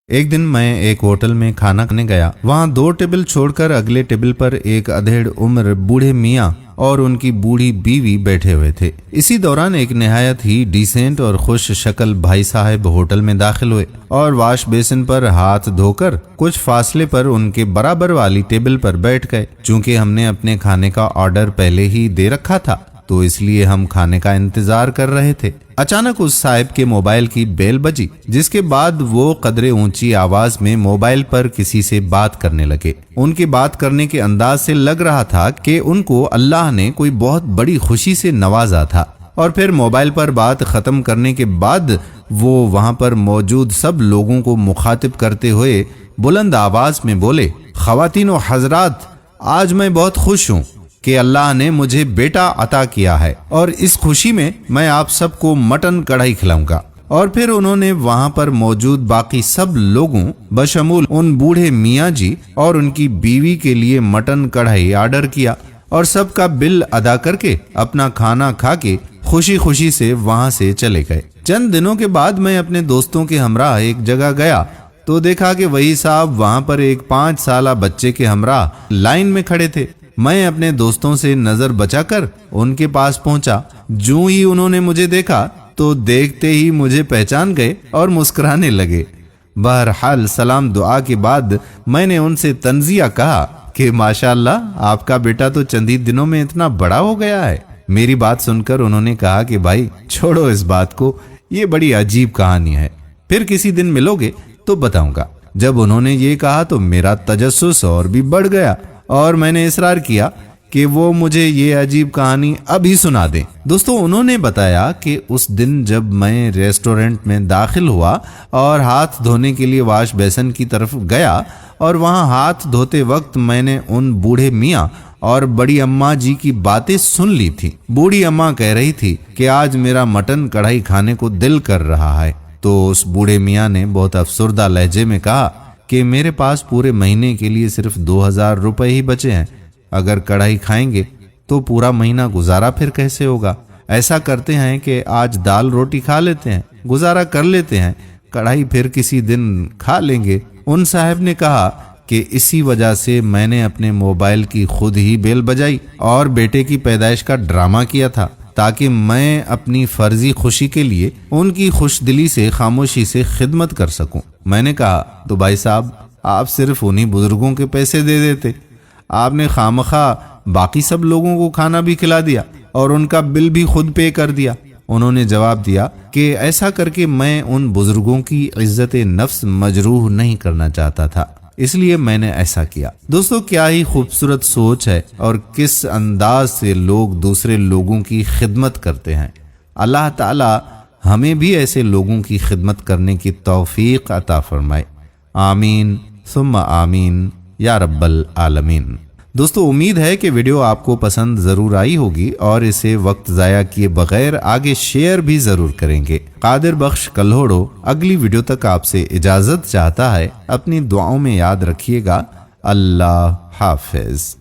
एक दिन मैं एक होटल में खाना खाने गया। वहाँ 2 टेबल छोड़कर अगले टेबल पर एक अधेड़ उम्र बूढ़े मियाँ और उनकी बूढ़ी बीवी बैठे हुए थे। इसी दौरान एक निहायत ही डिसेंट और खुश शक्ल भाई साहब होटल में दाखिल हुए और वाश बेसिन पर हाथ धोकर कुछ फासले पर उनके बराबर वाली टेबल पर बैठ गए। चूंकि हमने अपने खाने का ऑर्डर पहले ही दे रखा था तो इसलिए हम खाने का इंतजार कर रहे थे। अचानक उस साहब के मोबाइल की बेल बजी, जिसके बाद वो कदरे ऊंची आवाज में मोबाइल पर किसी से बात करने लगे। उनकी बात करने के अंदाज से लग रहा था कि उनको अल्लाह ने कोई बहुत बड़ी खुशी से नवाजा था। और फिर मोबाइल पर बात खत्म करने के बाद वो वहां पर मौजूद सब लोगों को मुखातिब करते हुए बुलंद आवाज में बोले, ख़वातीन व हजरात, आज मैं बहुत खुश हूँ कि अल्लाह ने मुझे बेटा अता किया है और इस खुशी में मैं आप सबको मटन कढ़ाई खिलाऊंगा। और फिर उन्होंने वहां पर मौजूद बाकी सब लोगों बशमूल उन बूढ़े मियाँ जी और उनकी बीवी के लिए मटन कढ़ाई ऑर्डर किया और सबका बिल अदा करके अपना खाना खा के खुशी खुशी से वहां से चले गए। चंद दिनों के बाद मैं अपने दोस्तों के हमरा एक जगह गया तो देखा कि वही साहब वहां पर एक 5 साला बच्चे के हमरा लाइन में खड़े थे। मैं अपने दोस्तों से नजर बचाकर उनके पास पहुंचा। जो ही उन्होंने मुझे देखा तो देखते ही मुझे पहचान गए और मुस्कुराने लगे। बहरहाल सलाम दुआ के बाद मैंने उनसे तंजिया कहा कि माशाअल्लाह, आपका बेटा तो चंद ही दिनों में इतना बड़ा हो गया है। मेरी बात सुनकर उन्होंने कहा कि भाई छोड़ो इस बात को, ये बड़ी अजीब कहानी है, फिर किसी दिन मिलोगे तो बताऊंगा। जब उन्होंने ये कहा तो मेरा तजस्सुस और भी बढ़ गया और मैंने इसरार किया कि वो मुझे ये अजीब कहानी अभी सुना दें। दोस्तों, उन्होंने बताया कि उस दिन जब मैं रेस्टोरेंट में दाखिल हुआ और हाथ धोने के लिए वाश बेसिन की तरफ गया और वहां हाथ धोते वक्त मैंने उन बूढ़े मियाँ और बड़ी अम्मा जी की बातें सुन ली थी। बूढ़ी अम्मा कह रही थी कि आज मेरा मटन कढ़ाई खाने को दिल कर रहा है। तो उस बूढ़े मियाँ ने बहुत अफसुर्दा लहजे में कहा कि मेरे पास पूरे महीने के लिए सिर्फ 2000 रुपए ही बचे हैं। अगर कढ़ाई खाएंगे तो पूरा महीना गुजारा फिर कैसे होगा? ऐसा करते हैं कि आज दाल रोटी खा लेते हैं, गुजारा कर लेते हैं, कढ़ाई फिर किसी दिन खा लेंगे। उन साहब ने कहा कि इसी वजह से मैंने अपने मोबाइल की खुद ही बेल बजाई और बेटे की पैदाइश का ड्रामा किया था ताकि मैं अपनी फर्जी खुशी के लिए उनकी खुशदिली से खामोशी से खिदमत कर सकूं। मैंने कहा, तो भाई साहब, आप सिर्फ उन्हीं बुजुर्गों के पैसे दे देते, आपने खामखा बाकी सब लोगों को खाना भी खिला दिया और उनका बिल भी खुद पे कर दिया। उन्होंने जवाब दिया कि ऐसा करके मैं उन बुजुर्गों की इज्जत नफ्स मजरूह नहीं करना चाहता था, इसलिए मैंने ऐसा किया। दोस्तों, क्या ही खूबसूरत सोच है और किस अंदाज से लोग दूसरे लोगों की खिदमत करते हैं। अल्लाह ताला हमें भी ऐसे लोगों की खिदमत करने की तौफीक अता फरमाए। आमीन सुम्मा आमीन या रब्बल आलमीन। दोस्तों, उम्मीद है कि वीडियो आपको पसंद जरूर आई होगी और इसे वक्त जाया किए बगैर आगे शेयर भी जरूर करेंगे। कादिर बख्श कल्होड़ो अगली वीडियो तक आपसे इजाजत चाहता है। अपनी दुआओं में याद रखिएगा। अल्लाह हाफिज।